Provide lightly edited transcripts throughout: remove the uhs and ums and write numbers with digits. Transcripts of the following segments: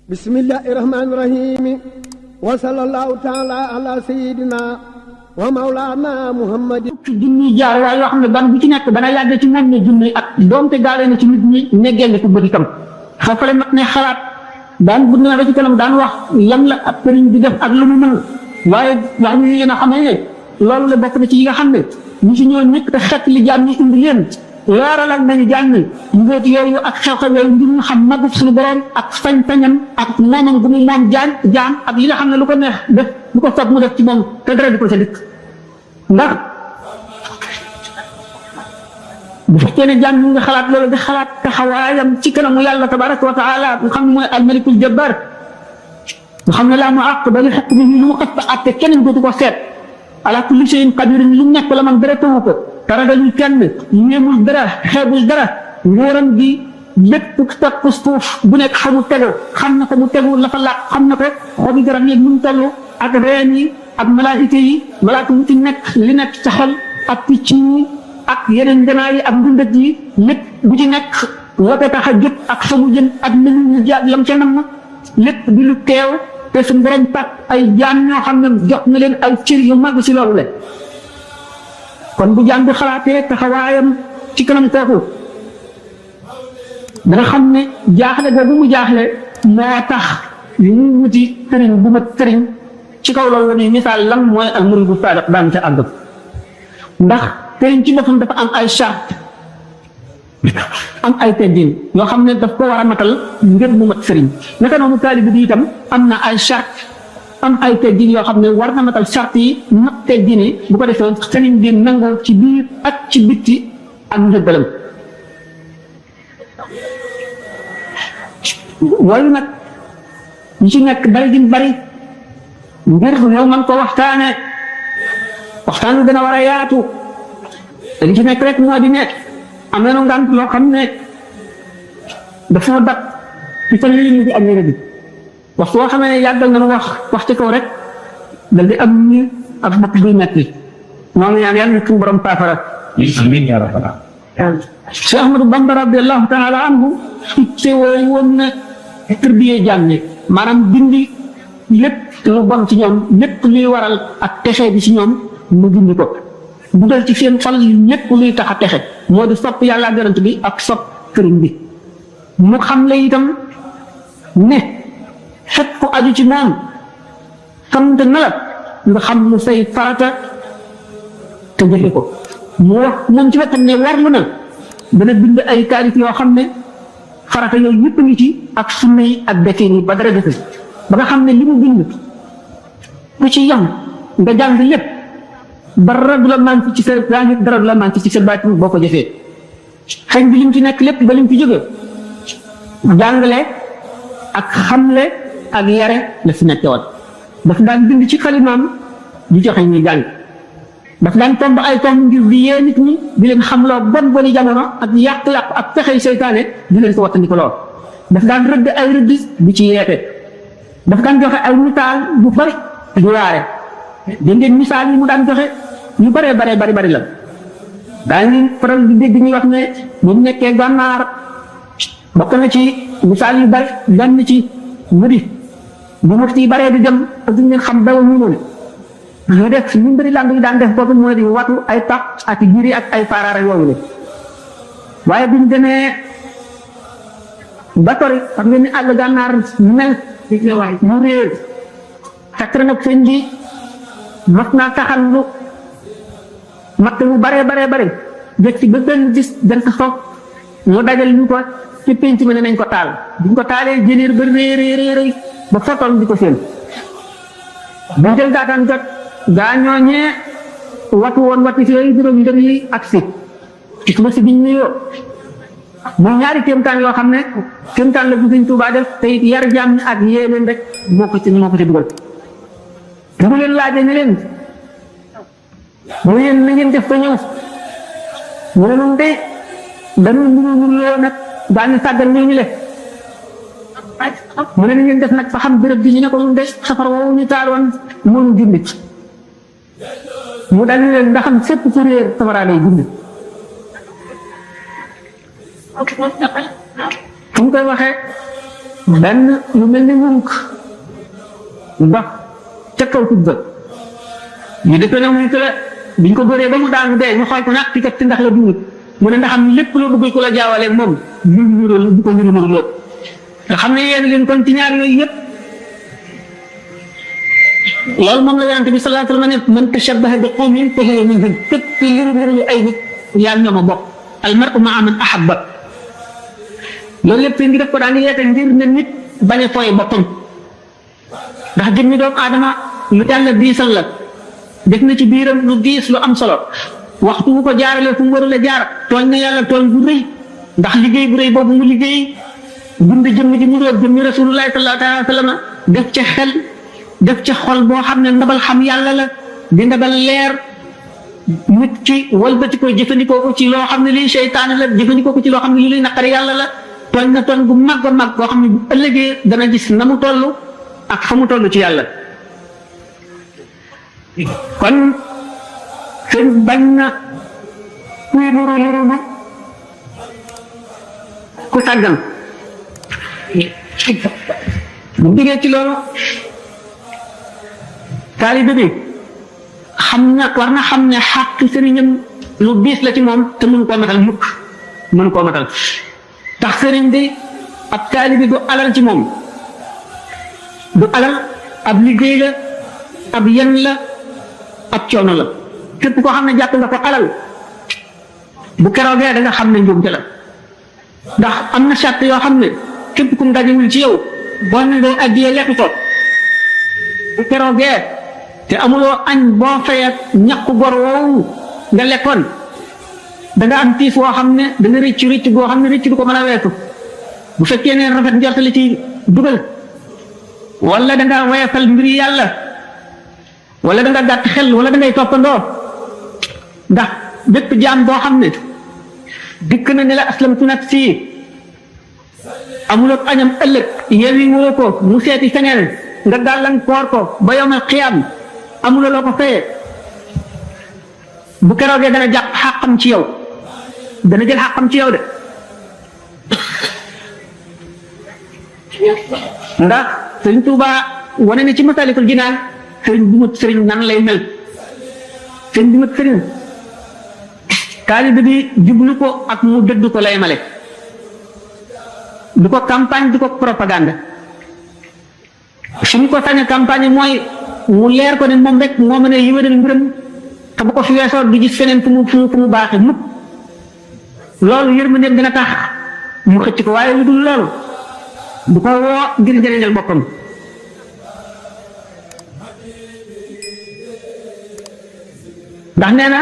bismillahi rahmaani rahiim wa sallallahu taala ala sayyidina wa mawlana muhammad. junni jaar waaye yoo xam ne ban bu ci nekk dana yàgg ci moom ne junni at doomte gaawee na ci nit ñi neggee nga ko bëri itam xafale mag ne xalaat daan bu ne ba ci kanam daan wax lan la ab sëriñ di def ak lu mu mën waaye wax ñu yéen a xamee ne loolu la bokk na ci yi nga xam ne ñu ci ñoo nekk te xet li jaam ñi indi leen leeralal nañu jàng mbóot yooyu ak xew-xew yooyu ngir ñu xam màggu suñu borom ak sañ-sañam ak moomam gu mu moom jaam ak li nga xam ne lu ko neex def lu ko soog mu def ci moom te dara di ko ca dikk ndax bu fekkee ne jaam ñi nga xalaat loolu di xalaat taxawaayam ci kanamu yàlla tabaraka wa taala nga xam ne mooy almalikul jabbar nga xam ne laa mu àq ba li xekk bi lu mu xas ba àtte keneen dootu ko seet ala kulli shay'in qadir lu nekk la man dara tawu ko taragalul kenn yéemul dara xeebul dara nguuram gi lépp topp suuf bu nekk xamu tegu xam na ko mu tegu la fa laaj xam na ko xobi garab yi mu toll ak reen yi ak malaayika yi malaaka mu ci nekk li nekk ca xel ak picc yi ak yeneen janaa yi ak ndundat yi lépp bu ci nekk la ko tax a jóg ak fa mu jëm ak melu ñu jaag lam ca nam na lépp di lu teew te suñu borom pat ay jaan ñoo xam ne jox na leen ay cër yu mag si loolu le kon bu jàng bi xalaatee taxawaayam ci kanam kooku danga xam ne jaaxle boobu mu jaaxle moo tax li ñuy wuti sëriñ bu mat sëriñ ci kaw loolu la ñuy misaal lan mooy al muridu saadiq daan ca àgg ndax sëriñ ci boppam dafa am ay charte am ay teggin yoo xam ne daf ko war a matal ngir mu mat sëriñ naka noonu taalibe bi itam am na ay charte am ay teggin yoo xam ne war na matal charte yi mat teggin yi bu ko defee sëriñ bi nangoo ci biir ak ci bitti ak njëggalam loolu nag ñu ci nekk bari gi bari ngir yow man ko waxtaan bi dana war a yaatu te li ci nekk rek moo di nekk am na ngant loo xam ne dafa dat ci fan yii ñu ngi am yére bi waxtu boo xamee ne yàggal na wax ci kaw rek dal di am ñu ak bopp buy metti ñoo ngi ñaan yàlla suñu borom paafara amiin yaa rabbal Cheikh Ahmadou Bamba radiyallahu taala anhu te woon na tërbiyee jaam ñi maanaam dindi lépp lu bon ci ñoom lépp luy waral ak texe bi ci ñoom mu dindi ko dugal ci seen xol lépp luy tax a texe moo di sopp yàlla ak yonent bi ak sopp sëriñ bi mu xam la itam ne xet ku aju ci moom sant na la nga xam lu say farata te jëfe ko mu wax moom ci wetam ne warlu na dana bind ay taalif yoo xam ne farata yooyu yëpp ngi ci ak sunna yi ak defee yi ba dara defe ba nga xam ne li mu bind ku ci yam nga jàng lépp dara du la manqué ci sa zaahir dara du la manqué ci sa baatin boo ko jëfee xëy bi lim ci nekk lépp ba lim ci jóge jàngale ak xamle ak yare la fi nekk woon daf daan bind ci xalimaam di joxe ñuy jàng daf daan tomb ay tomb ngir di yee nit ñi di leen xamloo bon boni jamono ak yàq-yàq ak pexey seytaane di leen ko wattandiko lool daf daan rëdd ay rëdd di ci yeete daf daan joxe ay misaal bu bari di waare dégg ngeen misaal yi mu daan joxe yu bëree bari la daañu faral di dégg ñuy wax ne bu mu nekkee gànnaar bokk na ci misaal yu bari gan ci mu di bu mu ci baree di dem ak duñ leen xam daw ñu noonu ñu def ñu bëri lang yi daan def boobu mooy di watu ay tax ak jiri ak ay faaraara yooyu ne waaye buñ demee ba tori xam ngeen ni àll gànnaar mel mu réer fekk nag sëñ bi mas naa taxal lu matt lu bare jëkk ci ba benn gis jant soog mu dajal ñu ko ci penc mi ne nañ ko taal buñ ko taalee jëneer ba réeréeréeréy ba fotoon di ko seen bu jël daataan jot gaa ñooñee watu woon wati fi yooyu juróom ndëm yi ak si gis ma si biñ nuyoo muy ñaari kéemtaan yoo xam ne kéemtaan la bu Sëñ Tuubaa def te it yar jaam ñi ak yee leen rek moo ko ci dugal bu leen laajee ne leen mu yéen na ngeen def ba ñëw mu ne noonu de dañu loo nag daañu sàggal ñu le mu ne na ngeen def nag ba xam béréb bi ñu ne ko mu de safar woowu ñu taaloon mënu julli mu dal leen ndax am fépp fu réer safara lay julli fu mu koy waxee benn lu mel ni munk ndox ca kaw tubba ñu defee na munk la biñ ko bëree ba mu daanu dee ñu xool ko nag pikat ndax la duwut mu ne ndax am lépp loo bëgg ko la jaawalee moom ñu ko niru lool nga xam ne yéen leen kon ci ñaar yooyu yëpp loolu moom la yonente bi sallallahu alayhi wa sallam ne man tashabbaha bi qawmin fa huwa minhum képp ci liru ay nit yaa ñoom a bokk al mar'u ma'a man ahabba loolu lépp ngi def ko daan yeete ngir ne nit bañ a fooy boppam ndax jëmmi doomu aadama lu yàlla diisal la def na ci biiram lu diis lu am solo waxtu bu ko jaaralee fu mu warul a jaar tooñ na yàlla tooñ bu rëy ndax liggéey bu rëy boobu mu liggéey dund jëmm ji mu doon jëmmi rasulullahi sallallahu alayhi wa sallam def ca xel def ca xol boo xam ne ndabal xam yàlla la di ndabal leer nit ci walbati ko jëfandikoo ko ci loo xam ne lii seytaane la jëfandikoo ko ci loo xam ne lii luy naqari yàlla la tooñ na tooñ bu mag a mag boo xam ne bu ëllëgee dana gis na mu toll ak fa mu toll ci yàlla kon sëñ bañ na kuy nuru ku sàggan bu diggee ci loolu taalibe bi xam na war na xam ne xàq sëriñam lu diis la ci moom te mënu koo matal mukk mënu koo matal tax sëriñ bi ab taalibe du alal ci moom du alal ab liggéey la ab yen la ab coono la képp koo xam ne jàpp nga ko alal bu keroogee da nga xam ne njuumte la ndax am na sart yoo xam ne képp kum dajewul ci yow boo ne day addiyee lekk ko bu keroogee te amuloo añ boo fayat ñàkku gor woowu nga lekkoon da nga am tiis woo xam ne da nga rëcc goo xam ne rëcc du ko mën a weesu bu fekkee ne rafet njort li ci dugal wala da nga wayefal mbiri yàlla wala da nga gàtt xel wala da ngay toppandoo ndax bépp jaam boo xam ne dikk na ne la aslamtu nafsi amuloo añam ëllëg yewi woo ko mu seeti feneen nga gàllankoor ko ba yawmal qiyaam amuloo loo ko fayee bu keroogee dana jàpp xàqam ci yow dana jël xàqam ci yow de ndax sëriñ Tuuba wane ne ci Masaalikul Jinaan sëriñ bu mat sëriñ nan lay mel sëriñ bu mat sëriñ taalibe bi jublu ko ak mu dëdd ko lay male du ko campagne du ko propagande suñu ko sañe campagne mooy mu leer ko ne moom rek moo mën a yéwénal mbiram te bu ko fi weesoo du gis feneen fu mu baaxee mukk loolu yërmandeem dina tax mu xëcc ko waaye lu dul loolu du ko woo ngir njëriñal boppam ndax nee na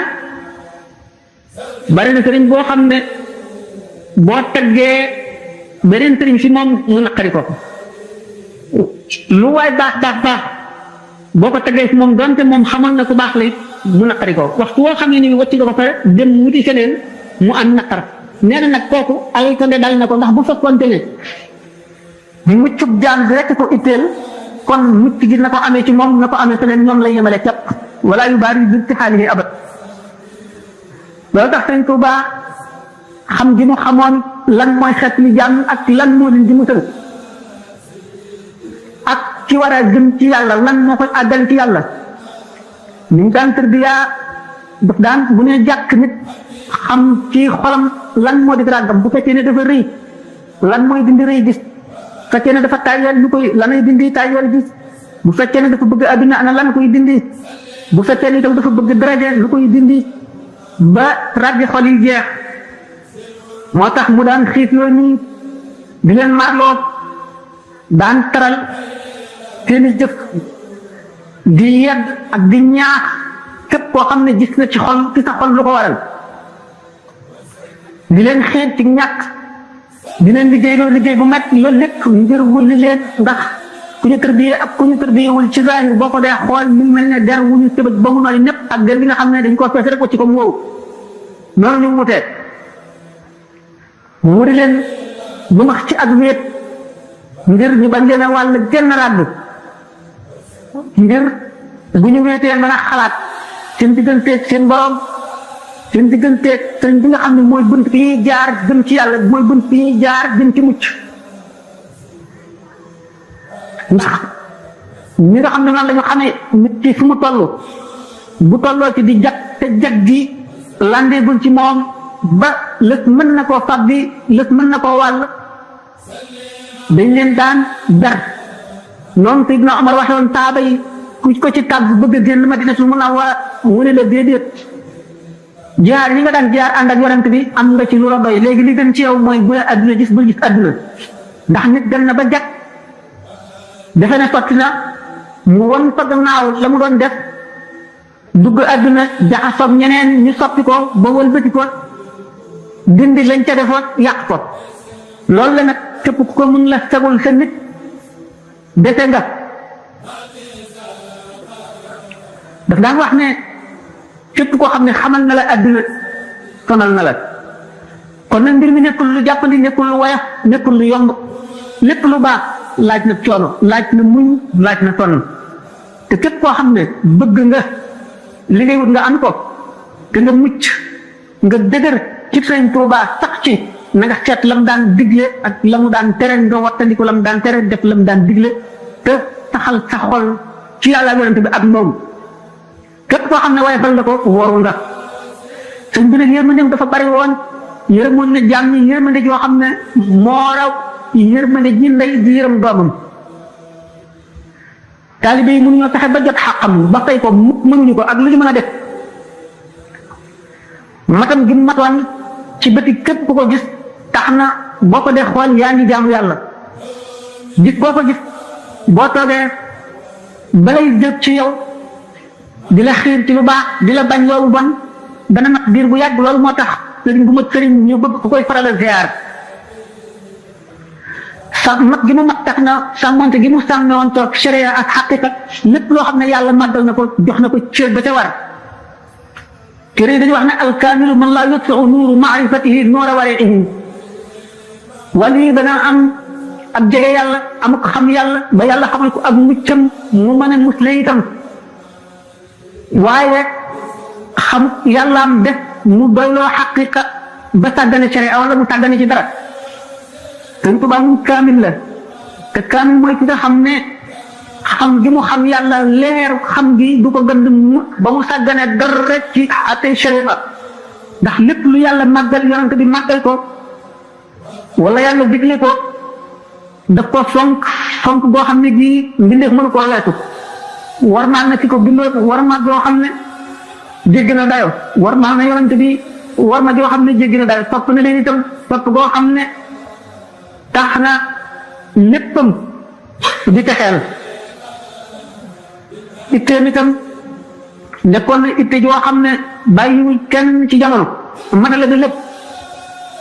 bari na sëriñ boo xam ne boo taggee beneen sëriñ fi moom mu naqari ko lu waay baax boo ko taggee fi moom donte moom xamal na ku baax la it mu naqari ko waxtu woo xam ne ni wacci nga ko pare dem wuti feneen mu am naqar nee na nag kooku alkande dal na ko ndax bu fekkoonte ne muccub jaam bi rekk ko itteel kon mucc gi na ko amee ci moom na ko amee feneen ñoom lay yemale képp wala yu baari bi ci xaalihi abat loolu tax Sëriñ Tuubaa xam gi mu xamoon lan mooy xeet li jàmm ak lan moo leen di musal ak ci war a jëm ci yàlla lan moo koy àggal ci yàlla ñu daan tërbiyaa daf daan bu ne jàkk nit xam ci xolam lan moo di ràggam bu fekkee ne dafa rëy lan mooy dindi rëy gis bu fekkee ne dafa tàyyeel lu koy lanay dindi tàyyeel gis bu fekkee ne dafa bëgg adduna ana lan koy dindi bu fekkee ne itam dafa bëgg daraja lu koy dindi ba ràggi xol yi jeex moo tax mu daan xiifloo nii di leen marloo daan taral seeni jëf di yedd ak di ñaax képp koo xam ne gis na ci xol ci sa xol lu ko waral di leen xeet ci ñàkk di leen liggéey bu metti loolu lépp ngir wulli leen ndax ku ñu tërbiyee ak ku ñu tërbiyewul ci zahir boo ko dee xool mu mel ne der wu ñu tëbëj ba mu nooy népp ak der bi nga xam ne dañ koo fees rek wacci ko mu wow noonu ñu wutee mu di leen bu max ci ak wéet ngir ñu bañ leen a wàll genn ràdd ngir bu ñu wéetee mën a xalaat seen digganteeg seen borom seen digganteeg seen bi nga xam ne mooy bunt bi ñuy jaar jëm ci yàlla mooy bunt bi ñuy jaar jëm ci mucc ndax ñi nga xam ne noonu la ñu xamee nit ki fu mu toll bu tolloo ci di jag te jag gi landeegul ci moom ba lës mën na koo fàbbi lës mën na koo wàll dañ leen daan ber noonu Seydina Omar waxe woon saaba yi ku ko ci tàgg bëgg a génn Madinatul Munawwara mu ne la déedéet jaar yi nga daan jaar ànd ak yonent bi am nga ci lu la doy léegi li gën ci yow mooy bu adduna gis bul gis adduna ndax nit dem na ba jag defe ne sotti na mu won fa gannaaw la mu doon def dugg adduna jaxasoog ñeneen ñu soppi ko ba wëlbati ko dindi lañ ca defoon yàq ko loolu la nag képp ku ko mun la sagul sa nit dese nga daf daan wax ne képp koo xam ne xamal na la adduna sonal na la kon nag mbir mi nekkul lu jàppandi nekkul lu woyof nekkul lu yomb lépp lu baax laaj na coono laaj na muñ laaj na sonn te képp koo xam ne bëgg nga li ngay wut nga am ko te nga mucc nga dëgër ci Sëñ Tuubaa sax ci na nga seet la mu daan digle ak la mu daan tere nga wattandiku la mu daan tere def la mu daan digle te saxal sa xol ci yàlla yonent bi ak moom képp koo xam ne waaye fal na ko waru nga sëñ bi nag yërmandeem dafa bari woon yërëmoon na jàmm ñi yërmande joo xam ne moo raw yërmande ji ndey di yërëm doomam taalibe yi mënuñoo fexe ba jot xàqam ba fay ko mënuñu ko ak lu ñu mën a def matam gi matoon ci bëti képp ku ko gis tax na boo ko dee xool yaa ngi jaamu yàlla gis boo ko gis boo toogee balay jëp ci yow di la xiir ci lu baax di la bañ loolu bon dana nag diir bu yàgg loolu moo tax sëriñ bu mat sëriñ ñu bëgg ku koy faral a ziar sa mat gi mu mat tax na sàmmonte gi mu sàmme woon toog sharia ak xaqiqa lépp loo xam ne yàlla màggal na ko jox na ko cër ba ca war téere dañu wax ne alkaamilu man laa yutfiu nuuru maarifatihi nuura wariihi wali dana am ak jege yàlla am ko xam yàlla ba yàlla xamal ko ak muccam mu mën a musle itam waaye xam yàllaam def mu doyloo xaqiqa ba tàggane sharia wala mu tàggane ci dara Sëñ Tuubaa moom kaamil la te kaamil mooy ki nga xam ne xam gi mu xam yàlla leer xam gi du ko gënd ba mu sàggane dara ci ate sharia ndax lépp lu yàlla màggal yonent bi màggal ko wala yàlla digle ko daf ko fonk boo xam ne gii mbindeef mënu koo leetu war maa na ci ko bindoon war ma boo xam ne jéggi na dayo war maa na yonent bi war ma joo xam ne jéggi na dayo topp na leen itam topp boo xam ne tax na léppam di texeel itteem itam nekkoon na itte joo xam ne bàyyiwul kenn ci jamono mën a la lépp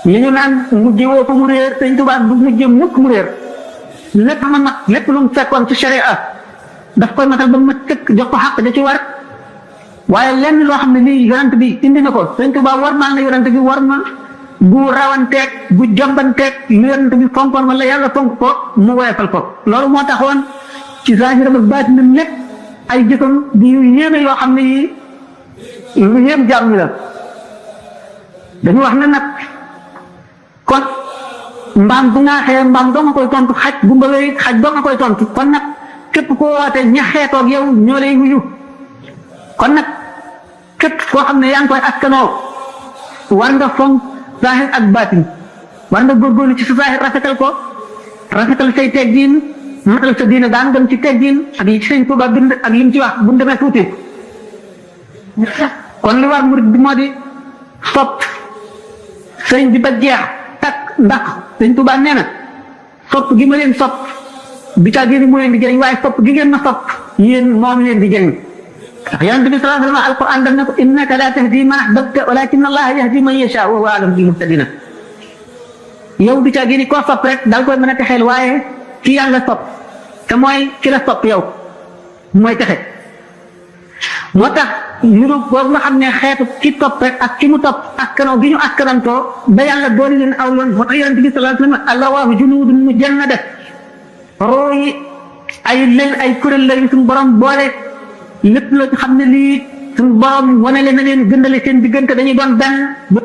li ñu naan mujj woo ko mu réer Sëñ Tuubaa du mujj mukk mu réer lépp ma mat lépp lu mu fekkoon ci sharia daf koy matal ba mu mat tëkk jox ko xàq da ci war waaye lenn loo xam ne lii yonent bi indi na ko Sëñ Tuubaa war maa na yonent bi war ma bu rawanteeg bu jombanteeg lu yonent bi fonkoon wala yàlla fonk ko mu woyofal ko loolu moo taxoon ci zaahiram ak baatinam lépp ay jëfam di yu yéeme yoo xam ne yi lu yéem jaam ñi la dañu wax ne nag kon mbaam bu ngaaxee mbaam doo nga koy tontu xaj bu mbawee xaj doo nga koy tontu kon nag képp koo woote ña xeetoog yow ñoo lay wuyu kon nag képp koo xam ne yaa ngi koy askanoo war nga fonk zaahir ak baatin war nga góorgóorlu ci sa zaahir rafetal ko rafetal say teggiin matal sa diine daan gën ci teggiin ak yi Sëñ Tuubaa bind ak lim ci wax bu demee tuuti kon li war murid bi moo di sopp sëñ bi ba jeex takk ndax Sëñ Tuubaa nee na sopp gi ma leen sopp bi caa génn mu leen di jëriñ waaye sopp gi ngeen ma sopp yéen moom leen di jëriñ ndax yonent bi sallallahu alayhi wa sallam alquran daf ne ko innaka la tahdi man ahbabta walakin allaha yahdi man yasha wa huwa a'lamu bil muhtadin yow bi caa génn koo sopp rek daal koy mën a texeel waaye ki yàlla sopp te mooy ki la sopp yow mooy texe moo tax niru boobu nga xam ne xeetu ki topp rek ak ki mu topp askanoo gi ñu askanantoo ba yàlla dooli leen aw yoon moo tax yonent bi sallallahu alayhi wa sallam alawaahu junudun mujannada roo yi ay leen ay kuréel la yu suñu borom boole lépp loo ci xam ne lii suñu borom wane leen na leen gëndale seen diggante dañuy doon benn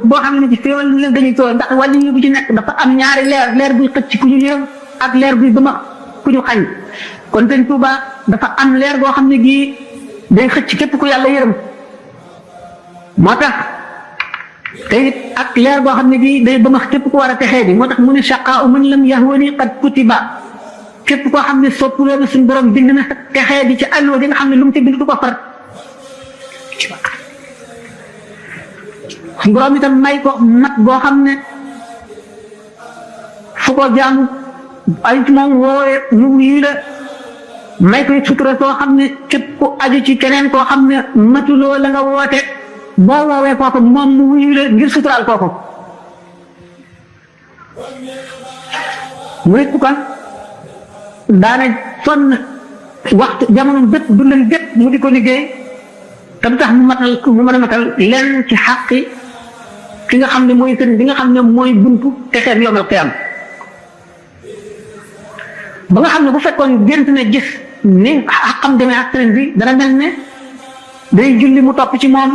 boo xam ne ci féewal leen dañuy tooy ndax wàllu yu bu ci nekk dafa am ñaari leer buy xëcc ku ñu yërëm ak leer buy bëma ku ñu xañ kon sëñ Tuuba dafa am leer goo xam ne gii day xëcc képp ku yàlla yërëm moo tax te it ak leer goo xam ne gii day ba max képp ku war a texee bi moo tax mu ne shaqaa man lam yahwani qad kutiba képp koo xam ne soppuloo na suñu borom bind na texee di ci àlluwa di nga xam ne lu mu ci bind du ko far suñu borom itam may ko mat boo xam ne fu ko jaamu ay ci moom woowe ñu yii la may koy sutura soo xam ne képp ku aju ci keneen koo xam ne matuloo la nga woote boo woowee kooku moom mu wuyu la ngir suturaal kooku mu it kon daana sonn waxtu jamono bépp dundal bépp mu di ko liggéey te du tax mu mën a matal lenn ci xàqi ki nga xam ne mooy sëriñ bi nga xam ne mooy buntu te xeet yomal xiyam ba nga xam ne bu fekkoon gént na gis ni xaqam demee ak sëriñ bi dana mel ne day julli mu topp ci moom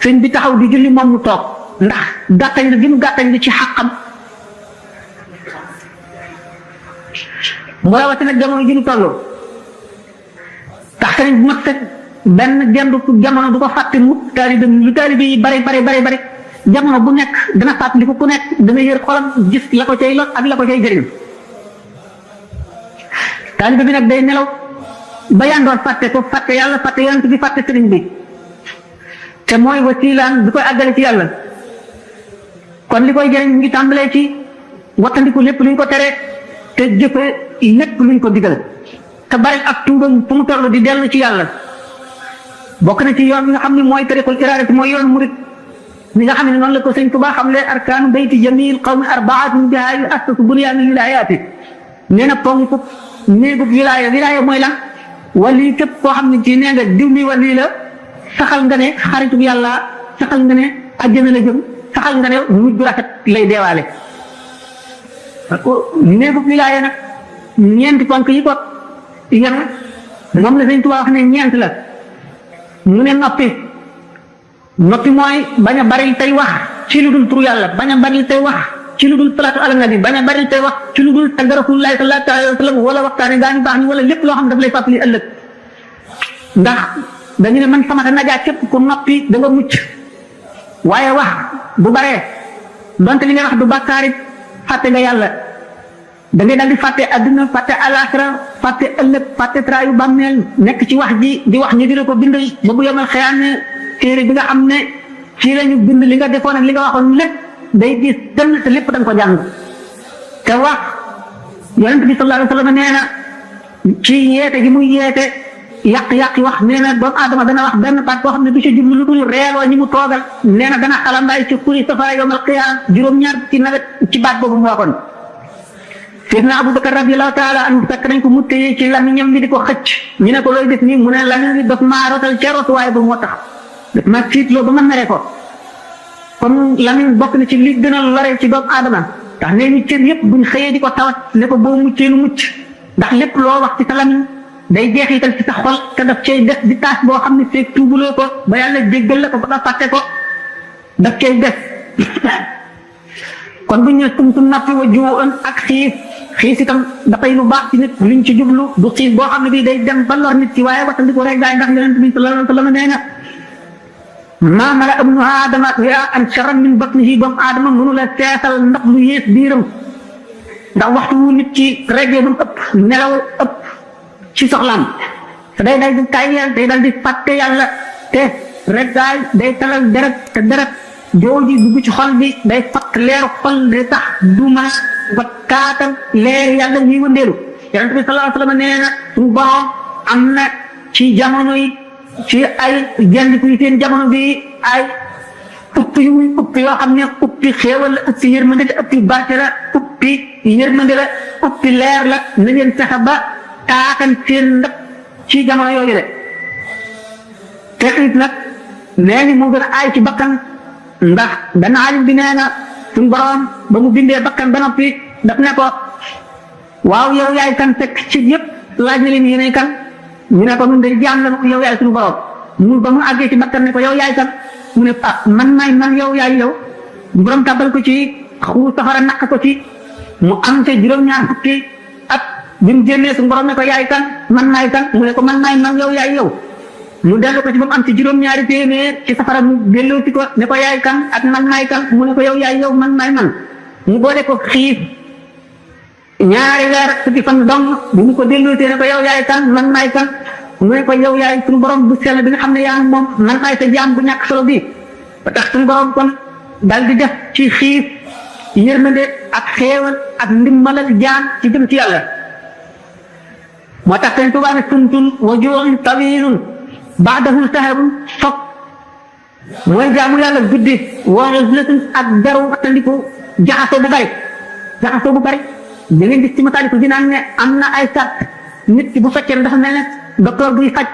sëriñ bi taxaw di julli moom mu toog ndax gàttañ la gi mu gàttañ li ci xaqam mu rawati nag jamono ji ñu toll tax sëriñ bu mag sëg benn gendu jamono du ko fàtte mukk taalibe lu taalibe yi bari jamono bu nekk dana fàttali ku nekk dana yër xolam gis la ko cay lot ak la ko cay jëriñ taalibe bi nag day nelaw ba yandoor fàtte ko fàtte yàlla fàtte yonent bi fàtte sëriñ bi te mooy wasilaan bi koy àggale ci yàlla kon li koy jëriñ ngi tàmbalee ci wattandiku lépp luñ ko tere te jëfe lépp luñ ko digal te bari ak tuubam fu mu toll di dellu ci yàlla bokk na ci yoon bi nga xam ne mooy tariqul iraadati mooy yoon murid ni nga xam ne noonu la ko sëñ Tuubaa xam le arkaanu bayti jamil qawmi arbaatun bihaa yu assasu bunyaanul wilaayaati nee na ponk néegub wilaaya mooy lan wali képp koo xam ne ci nee nga diw mi wali la saxal nga ne xaritub yàlla saxal nga ne àjjana la jëm saxal nga ne mujj bu rafet lay deewaale néegub wilaaya nag ñeenti ponk yi ko yan moom la sëñ Tuubaa wax ne ñeent la mu ne noppi mooy bañ a bari tey wax ci lu dul turu yàlla bañ a bari tey wax ci lu dul salaatu ala nabi bañ a bari tey wax ci lu dul tagg Rasulullaahi sallallaahu alayhi wa sallam wala waxtaane gaa ñu baax ni wala lépp loo xam ne daf lay fàttali ëllëg ndax dañu ne man samata najaa képp ku noppi da nga mucc waaye wax bu baree donte li nga wax du bàkkaarit fàtte nga yàlla da ngay dal di fàtte adduna fàtte alaxira fàtte ëllëg fàtte traayu bàmmeel nekk ci wax ji di wax ñu di la ko bind ba bu yemal xëyaane téere bi nga xam ne ci lañu bind li nga defoon ak li nga waxoon lépp day gis dem te lépp da nga ko jàng te wax yonent bi sallallahu alayhi wa sallam nee na ci yeete gi muy yeete yàq wax nee na doomu aadama dana wax benn baat boo xam ne du ci jublu lu dul reeloo ñi mu toogal nee na dana xalambaay ci kuri safara yawmal qiyaama juróom-ñaar ci nawet ci baat boobu mu waxoon Seydina Abubakar radiyallahu taala anhu fekk nañ ko mu téye ci lamiñam bi di ko xëcc ñu ne ko looy def nii mu ne lamiñ bi daf maa rotal ca rotuwaay ba moo tax daf ma tiitloo ba ma mere ko kon lamiñ bokk na ci li gën a lore ci doomu aadama ndax nee ñu cër yëpp buñ xëyee di ko tawat ne ko boo muccee lu mucc ndax lépp loo wax ci sa lamiñ day jeexital ci sa xol te daf cay def di taas boo xam ne feeg tuubuloo ko ba yàlla jéggal la ko ba nga fàtte ko daf cay def kon bu ñu tumtu nappi wa juwoon ak xiif itam dafay lu baax ci nit luñ ci jublu du xiif boo xam ne bii day dem ba lor nit ci waaye waxtandiko rek gaay ndax yonent bi sallallahu alayhi wa sallam nee na maa mala ibnu aadama an sharran min batnihi doomu aadama mënu la seetal ndax lu yées biiram ndax waxtu wu nit ci reggee ba mu ëpp nelaw ëpp ci soxlaam te day dal di tàyyeel day dal di fàtte yàlla te reggaay day talal deret te deret jooji dugg ci xol bi day fakk leeru xol day tax du mën a kaatal leer yàlla ñuy wëndeelu yonent bi sallallahu alayhi wa sallam nee na suñu borom am na ci jamono yi ci ay gendiku yi seen jamono bi ay upp yu muy upp yoo xam ne uppi xéewal la uppi yërmande la uppi barke la uppi yërmande la uppi leer la na ngeen fexe ba taakan seen ndab ci jamono yooyu de te it nag nee ni mu gën a aay ci bakkan ndax benn alim bi nee na suñu borom ba mu bindee bakkan ba noppi daf ne ko waaw yow yaay kan fekk ci yëpp laaj na leen yéenay kan ñu ne ko ñun de jaam la yow yaay suñu borom mu ba mu àggee ci bakkan ne ko yow yaay kan mu ne ah man yow yaay yow borom tàbbal ko ci xuu safara naq ko ci mu am te juróom-ñaar fukki at bi mu génnee suñu borom ne ko yaay kan man maay kan mu ne ko man maay man yow yaay yow mu dellu ko ci ba mu am ci juróom-ñaari téeméer ci safara mu delloo ci ko ne ko yaay kan ak man maay kan mu ne ko yow yaay yow man maay man mu boole ko xiif ñaari weer fukki fan dong bu mu ko delloo ne ko yow yaay kan man maay kan mu ne ko yow yaay suñu borom bu sell bi nga xam ne yaa ngi moom man maay sa jaam bu ñàkk solo bi ba tax suñu borom kon dal di def ci xiif yërmande ak xéewal ak ndimbalal jaam ci jëm ci yàlla moo tax Sëñ Tuubaa ne sumtun wa juu'un tawilun ba'dahu saharun fop mooy jaamu yàlla guddi wala lëtun ak beru wattandiku jaxasoo bu bari da ngeen gis ci Masaalikul Jinaan ne am na ay sart nit ki bu fekkee ne dafa mel ne docteur buy faj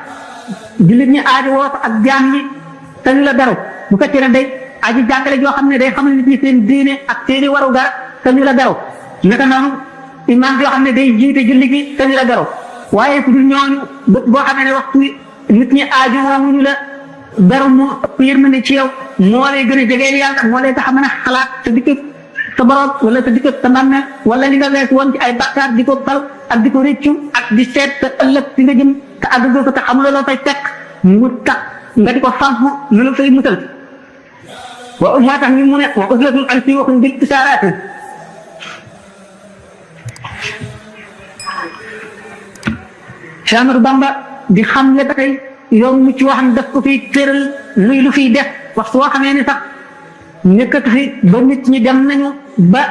jullit ñi aajo woo ko ak jaam ñi te ñu la beru bu fekkee ne day aji jàngale joo xam ne day xamal nit ñi seen diine ak seeni waru gar te ñu la beru naka noonu imaam yoo xam ne day jiite julli gi te ñu la beru waaye ku dul ñooñu boo xamee ne waxtu nit ñi aajo woowuñu la beru moo ëpp yërmande ci yow moo lay gën a jegeel yàlla moo lay tax a mën a xalaat sa dikk sa borom wala sa dikk sa mbàmmeel wala li nga wees woon ci ay bakkaar di ko bal ak di ko réccu ak di seet sa ëllëg si nga jëm te àggagoo ko te xamuloo loo fay fekk mu tax nga di ko fànfu lu la fay musal wa moo tax ñu mu ne wa uslatul an fi waxuñ bil isaaraat Cheikh Ahmadou Bamba di xam ne ba tey yoon mu ci wax daf ko fiy tëral luy lu fiy def waxtu woo xamee ni sax nekkatu fi ba nit ñi dem nañu ba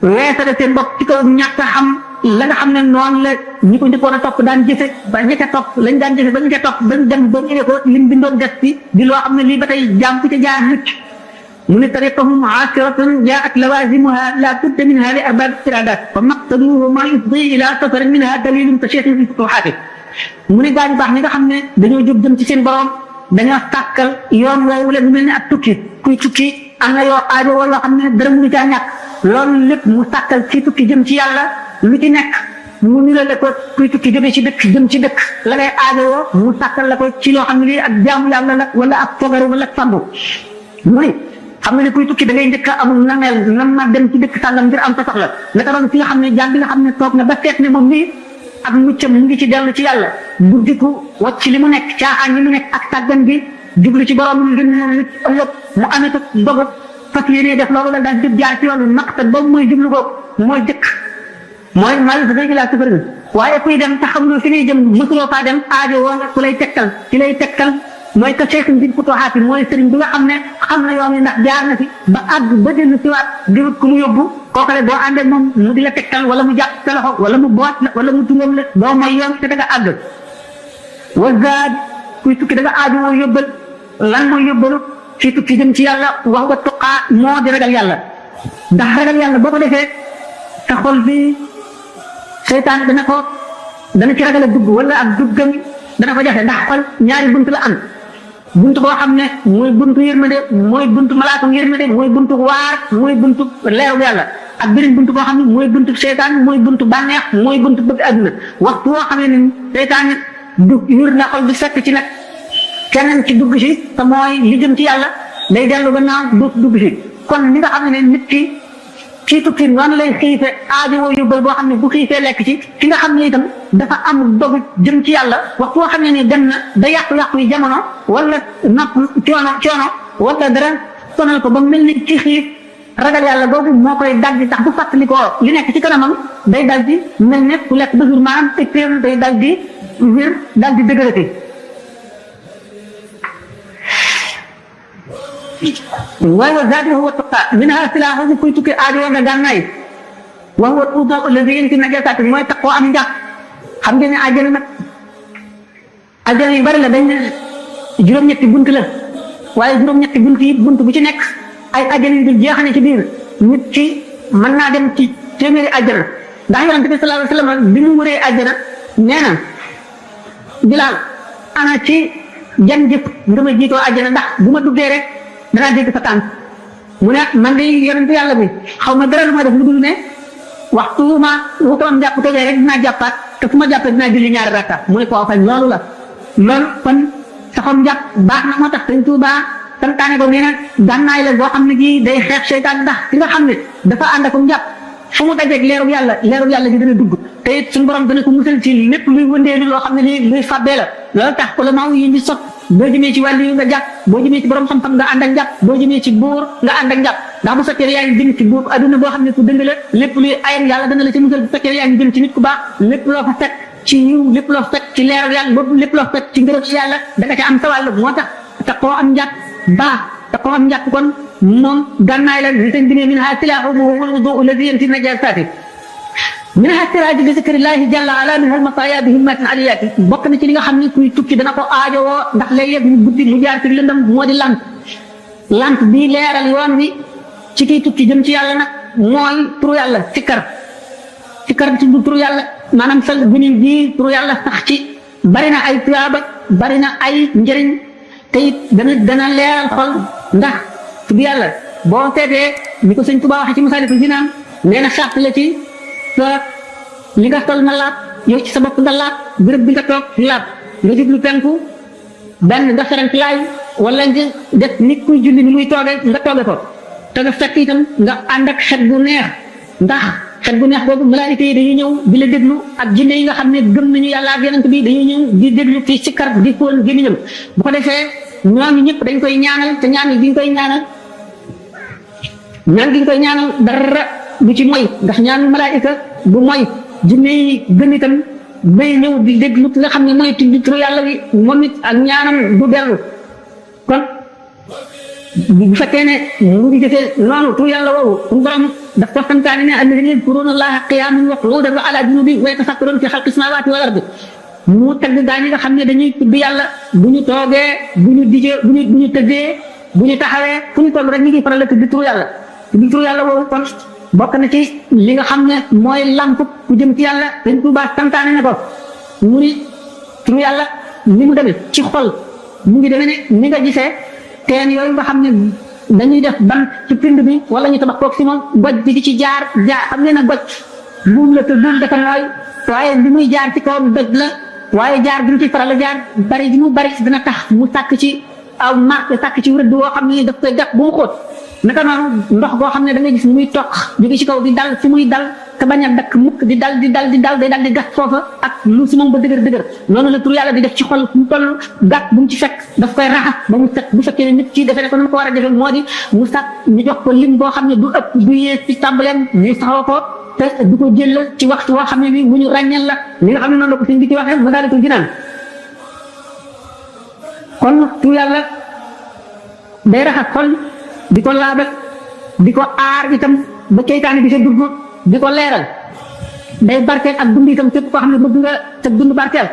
weesale seen bopp ci kaw ñàkk a xam la nga xam ne noonu la ñi ko njëkkoon a topp daan jëfe ba ña ca topp lañ daan jëfe ba ñu ca topp bañ dem ba ñëwee ko lim bindoon des ci di loo xam ne lii ba tey jaam ku ca jaar mucc mu ne tariqahum aasiratun jaat lawazimuha la budda minha li arbab iradat fa maqsaduhu ma yufdi ila safarin minha dalilun tashiixin fi futuhaati mu ne gaañu baax ñi nga xam ne dañoo jóg jëm ci seen borom dañoo tàkkal yoon woowu leen mel ne ak tukki kuy tukki am na yoo aajo wala xam ne dara mu caa ñàkk loolu lépp mu tàkkal ci tukki jëm ci yàlla lu ci nekk mu nirale ko kuy tukki jóge ci dëkk jëm ci dëkk la ngay aajo woo mu tàkkal la ko ci loo xam ne lii ak jaamu yàlla la wala ak fogaru wala ak fandu mu ne xam nga ne kuy tukki da ngay njëkk a amul nameel nan ma dem ci dëkk sàngam ngir am sa soxla naka doon fi nga xam ne jàng bi nga xam ne toog na ba seet ne moom nii ak muccam mu ngi ci dellu ci yàlla bu diku wàcc li mu nekk caaxaan li mu nekk ak tàggan gi jublu ci borom ngir moom nit ëllëg mu amee ko dogu fas yéenee def loolu la daal di jaar ci yoonu naqtat boobu mooy jublu ko mooy jëkk mooy mal sa day laa safar waaye kuy dem te xamuloo fi ngay jëm mësuloo faa dem aajo woo nga ku lay tegtal ci lay tegtal mooy que Cheikh Mbir Futuhaat mooy sëriñ bi nga xam ne xam na yoon yi ndax jaar na fi ba àgg ba dellu si waat di wut ku mu yóbbu kooku rek boo àndee moom mu di la tegtal wala mu jàpp sa loxo wala mu boot la wala mu tungam la doo mooy yoon te da nga àgg. wazaad kuy tukki da nga aaju woo yóbbal lan mooy yóbbalu ci tukki jëm ci yàlla wax nga tuqaa moo di ragal yàlla ndax ragal yàlla boo ko defee sa xol bi seytaan dana ci ragal a dugg wala ak duggam dana ko jafe ndax xol ñaari bunt la am bunt boo xam ne mooy buntu yërmande mooy buntu malaaka yërmande mooy buntu waar mooy buntu leeru yàlla ak beneen buntu boo xam ne mooy buntu seytaan mooy buntu bànneex mooy buntu bëgg àdduna waxtu boo xam ne seytaan du yur na xol bi fekk ci nag keneen ci dugg si te mooy li jëm ci yàlla day dellu gannaaw dugg si kon li nga xam ne nit ki ci tukki noonu lay xiife aajo woo yóbbal boo xam ne bu xiifee lekk ci ki nga xam ne itam dafa am dogu jëm ci yàlla waxtu boo xam ne ni dem na da yàqu-yàqu yi jamono wala napp coono wala dara sonal ko ba mel ni ci xiif ragal yàlla boobu moo koy dal di tax bu fàttali ko li nekk ci kanamam day dal di mel ne ku lekk ba jour maanaam écréer day dal di wér dal di dëgërati waaye wa zaadi huwa tuqa minha silaahu kuy tukki aajo nga gànnaay wa huwa al-wudu alladi yanfi najasaat mooy taqoo am njàpp xam ngeen ne àjjana nag àjjana yu bari la dañ ne juróom-ñetti bunt la waaye juróom-ñetti bunt yi bunt bu ci nekk ay àjjana yu dul jeexane ci biir nit ci mën naa dem ci téeméeri àjjana ndax yonent bi sallallahu alayhi wa sallam bi mu wëree àjjana nee na Bilaal ana ci jan jëf nga ma jiitoo àjjana ndax bu ma duggee rek danaa dégg sa tànk mu ne man de yonent yàlla bi xaw ma dara lu ma def lu dul ne waxtu ma wutamam jàpp tojee rek dinaa jàppaat te fu ma jàppee dinaa julli ñaari rakka mu ne ko waaw fañ loolu la loolu kon saxam jàpp baax na moo tax Sëñ Tuubaa santaane ko nee na gànnaay la boo xam ne gii day xeex seytaan ndax ki nga xam ne dafa ànd ak jàpp fu mu dajeeg leeru yàlla gi dana dugg te it suñu borom dana ko musal ci lépp luy wëndeelu loo xam ne lii luy fàbbee la loolu tax ko la maaw yi ñu sot boo jëmee ci wàllu yi nga jàpp boo jëmee ci borom xam-xam nga ànd ak njàpp boo jëmee ci buur nga ànd ak njàpp ndax bu fekkee yaa ngi jëm ci buur adduna boo xam ne ku dëng la lépp luy ayam yàlla dana la ci musal bu fekkee yaa ngi jëm ci nit ku baax lépp loo fa fekk ci yiw lépp loo fa fekk ci leeru yàlla boobu lépp loo fa fekk ci ngërëm yàlla da nga ca am sawàll moo tax te koo am njàpp baax te koo am njàpp kon moom gànnaay la li sëñ bi ne min ha silaahu wal wudu alladi yanti najasaati min ha siraji bi zikrillahi jalla ala min al mataya bi himmatin aliyati bokk na ci li nga xam ne kuy tukki dana ko aajowoo ndax léeg-léeg mu guddi mu jaar ci lëndam moo di lant bii leeral yoon wi ci kiy tukki jëm ci yàlla nag mooy turu yàlla sikkar ci turu yàlla maanaam sal gunin bii turu yàlla sax ci bari na ay tuyaaba bari na ay njëriñ te it dana leeral xol ndax tudd yàlla boo seetee ni ko sëñ Tuubaa waxee ci Masaalikul Jinaan nee na sart la ci sa li nga sol na laab yow ci sa bopp nga laab béréb bi nga toog laab nga jublu penku benn nga ferent laay wala nga def nit kuy julli ni muy tooge nga tooge ko te nga fekk itam nga ànd ak xet bu neex ndax xet bu neex boobu malaayika yi dañuy ñëw di la déglu ak jinne yi nga xam ne gëm nañu yàlla ak yonent bi dañuy ñëw di déglu fii ci kar di fóon gémmiñam bu ko defee ñooñu ñëpp dañ koy ñaanal te ñaan yi diñ koy ñaanal ñaan gi ñu koy ñaanal dara du ci moy ndax ñaanu malaayika bu moy jinne yi gën itam bay ñëw di déglu nga xam ne mooy tudd turu yàlla wi moom it ak ñaanam du dellu kon bu fekkee ne mu ngi jëfee noonu turu yàlla woowu suñu borom daf ko santaane ne alladina yadkuruna allaha qiyaman wa qu'udan wa ala junubihim wa yatafakkaruna fi xalqi samawati wal ardi mu tagg gaa ñi nga xam ne dañuy tudd yàlla bu ñu toogee bu ñu dijee bu ñu tëddee bu ñu taxawee fu ñu toll rek ñu ngi faral la tudd turu yàlla woowu kon bokk na ci li nga xam ne mooy lamp ku jëm ci yàlla dañ Tuubaa santaane ne ko mu ni turu yàlla ni mu demee ci xol mu ngi demee ne ni nga gisee teen yooyu nga xam ne dañuy def ban ci pind bi wala ñu tabax koog si moom goj bi di ci jaar xam ne na goj buum la te buum dafa nooy waaye li muy jaar ci kawam doj la waaye jaar bi mu ci faral la jaar bari bi mu bari dina tax mu sàkk ci aw marque sàkk ci rëdd woo xam ne daf koy gàtt bu mu xóot naka noonu ndox boo xam ne da ngay gis muy toq jóge ci kaw di dal fi muy dal te bañ a dakk mukk di dal day dal di gas foofa ak lu si moom ba dëgër noonu la tur yàlla di def ci xol fu mu toll gàtt bu mu ci fekk daf koy raxas ba mu set bu fekkee ne nit ki defee ne ko nu ko war a defee moo di mu sàkk ñu jox ko lim boo xam ne du ëpp du yées ci tàmbaleem ñu saxoo ko te du ko jël ci waxtu woo xam ne bi mu ñu ràññeel la li nga xam ne noonu la ko sëñ bi ci waxee Masaalikul Jinaan kon tur yàlla day raxas xol di ko laabal di ko aar itam ba ceytaane bi sa dugg di ko leeral day barkeel ak dund itam képp koo xam ne bëgg nga sa dund barkeel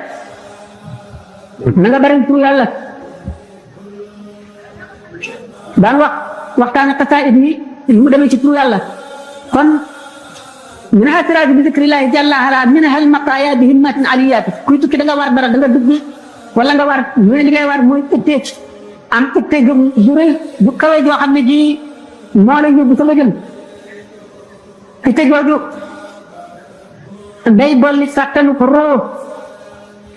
na nga bari tur yàlla daan waxtaane xasaayid yi mu demee ci tur yàlla kon minha siraaju bi zikrillahi jalla ala minha al mataaya bi himmatin aliyaati kuy tukki da nga war dara da nga dugg wala nga war ñooy li ngay war mooy ittee am ittee bu rëy bu kawee joo xam ne ji moo la yóbbu sa nga jëm ittee jooju day bolli sàttanu ko roo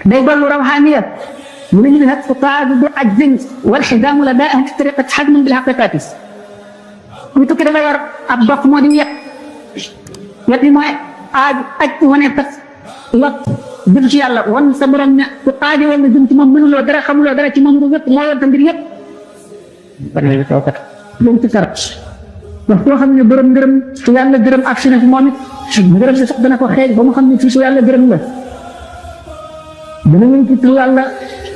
day bollu rawxaaniya mu ne ñu ne nag taadu bi ajzin wal xidaamu la daa ahli tariqat xadmun bil xaqiqaati kuy tukki da nga yor ab dox moo di wet yi mooy aj wane sax lot jëm ci yàlla wan sa borom ne ku aajo woon nga jëm ci moom mënuloo dara xamuloo dara ci moom nga wépp moo yor sa mbir yëpp loolu ci kar wax koo xam ne borom ngërëm su yàlla gërëm ak si ne fi moom it ngërëm la sax dana ko xeej ba mu xam ne fii su yàlla gërëm la dana ñëw ci tur yàlla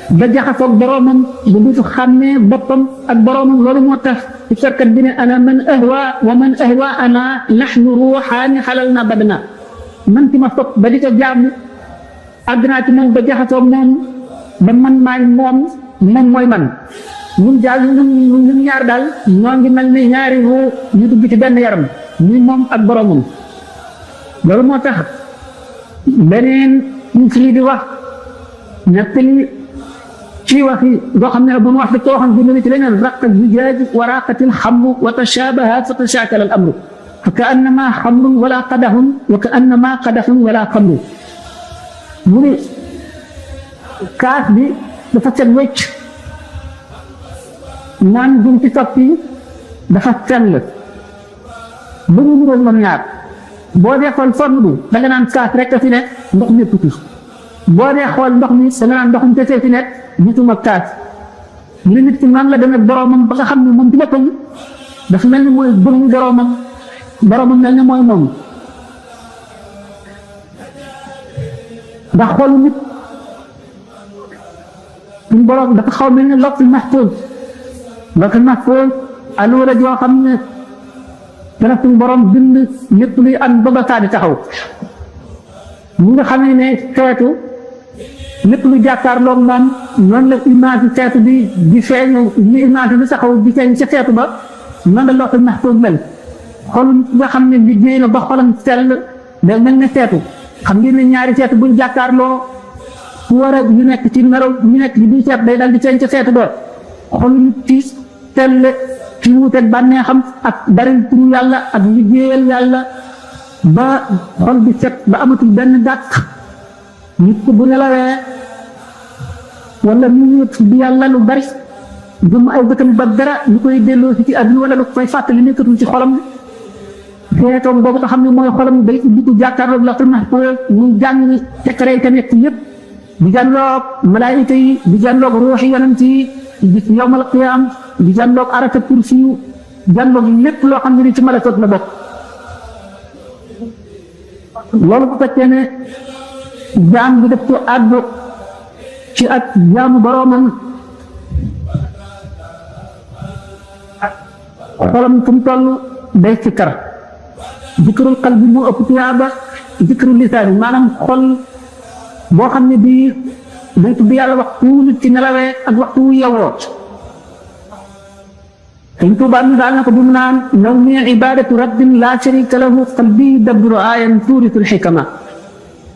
ba jaxasoog boromam ba dutu xàmmee boppam ak boromam loolu moo tax ci sarkat bi ne ana man ahwa wa man ahwa ana nahnu ruuxaani xalal na badna man ci ma sopp ba di ko jaamu àgg naa ci moom ba jaxasoog moom ba man maay moom mooy man ñun daal ñun ñaar daal ñoo ngi mel ni ñaari ruu ñu dugg ci benn yaram ñu moom ak boromam loolu moo tax beneen ñu ci di wax nettali ci wax yi boo xam ne bu mu wax da ko waxoon bind ci leneen raqa zujaaj wa raqatil xamru wa tashabaha fa tashaakala al amru fa ka annama xamrun wala qadaxun wa ka annama qadaxun wala xamru mu ne kaas bi dafa set wecc naan duñ ci soppi dafa sell ba ñu niroon moom ñaar boo dee xool forme bi da nga naan kaas rek a fi nekk ndox mi tuuti boo dee xool ndox mi da nga naan ndox mi kese fi nekk gisuma kaas li nit ki nan la demee boromam ba nga xam ne moom ci boppam dafa mel ni mooy bëgg boromam mel ni mooy moom ndax xoolu nit suñu borom dafa xaw mel ni lawhul mahfuz alluwa la joo xam ne dana suñu borom bind lépp luy am ba ba saa di taxaw ñi nga xam ne seetu lépp lu jàkkaarloog moom noonu la image seetu bi di feeñu ni image bi taxaw di feeñ ca seetu ba noonu la lawhul mahfuz mel xol nga xam ne liggéey na ba xolam sell day mel ne seetu xam ngeen ne ñaari seetu buñ jàkkaarloo fu war a yu nekk ci melaw ñu nekk ci biir seet day dal di feeñ ca seetu ba xol nit ci sell ci wuuteeg bànneexam ak bari turu yàlla ak liggéeyal yàlla ba xol bi set ba amatul benn dàq nit ko bu nelawee wala mu wut bi yàlla lu bari gëm ay bëtam ba dara ñu koy delloo ci àdduna wala lu koy fàttali nekkatul ci xolam seetoom boobu nga xam ne mooy xolam day ubbi ko jàkkaarloog lawhul mahfuz ñu jàng secret yi nekk yëpp di jànloog malaayika yi di jànloog ruuxi yonent yi bis yawmal qiyaam di jànloog arata kursi yu jànloog lépp loo xam ne ni ci malakoot la bokk loolu bu fekkee ne jaam bi def ko àddu ci ak jaamu boroomam xolam fu mu toll day sikkar dikrul qalbi moo ëpp tuyaaba dikrul lisaan yi maanaam xol boo xam ne bii day tudd yàlla waxtu nit ci nelawee ak waxtu wu yewoo Sëñ Tuubaa mi daal na ko bi mu naan nawmi ibadatu rabbin laa sharika lahu qalbi dabru ayan tuuritul xikama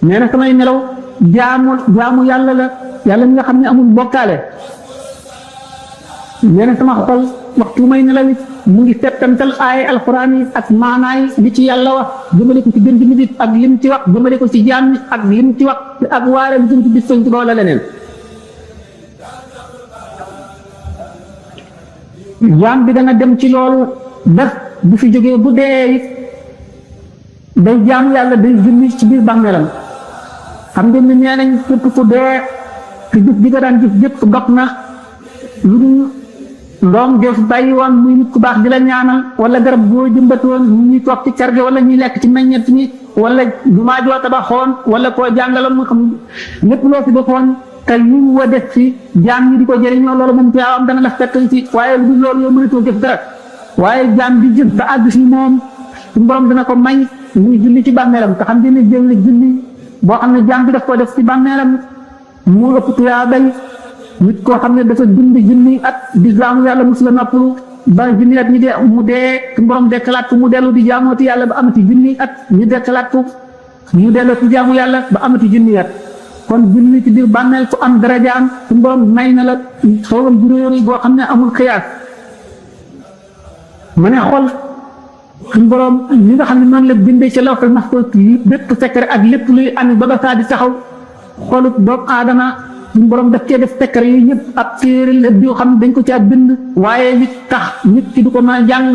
nee na samay nelaw jaamu yàlla la yàlla mi nga xam ne amul bokkaale nee na sama xol waxtu may nelawit mu ngi settantal ay alquran yi ak maanaay li ci yàlla wax jëmale ko ci gën di nit ak lim ci wax jëmale ko ci jaam ak lim ci wax ak waare bi jëm ci bis Sëñ Tuubaa la leneen jaam bi dana dem ci loolu ba bu fi jógee bu dee it day jaam yàlla day julli ci biir bàmmeelam xam ngeen ne nee nañ képp ku dee ci jëf bi nga daan jëf jëpp dog na lu dul ndoom jëf bàyyi woon muy nit ku baax di la ñaanal wala garab boo jëmbatoon ñuy toog ci kër gi wala ñuy lekk ci meññet mi wala jumaa joo tabaxoon wala koo jàngaloon mu xam lépp loo fi defoon te ñu wa def ci jaam ñi di ko jëriñoo loolu moom am dana la fekk ci waaye lu dul loolu yow mënatoo jëf dara waaye jaam bi jëf ba àgg si moom suñu borom dina ko may muy julli ci bàmmeelam te xam ngeen ne jël julli boo xam ne jaam bi daf ko def ci bàmmeelam mu ëpp tuyaabay nit koo xam ne dafa dund junni at di jaamu yàlla mos la noppalu ba junni at ñu dee mu dee suñu borom dekkalaat ko mu dellu di jaamooti yàlla ba amati junni at ñu dekkalaat ko ñu delloo ci jaamu yàlla ba amati junni at kon junni ci biir bàmmeel ku am darajaam suñu borom may na la xewal juróomi boo xam ne amul xiyaas ma ne xol suñu borom li nga xam ne noonu la bindee ci lawhul mahfuz bépp secret ak lépp luy am ba ba saa di taxaw xolut doomu aadama suñu borom daf cee def secret yi ñëpp ab téere la yoo xam ne dañ ko caa bind waaye li tax nit ki du ko mën a jàng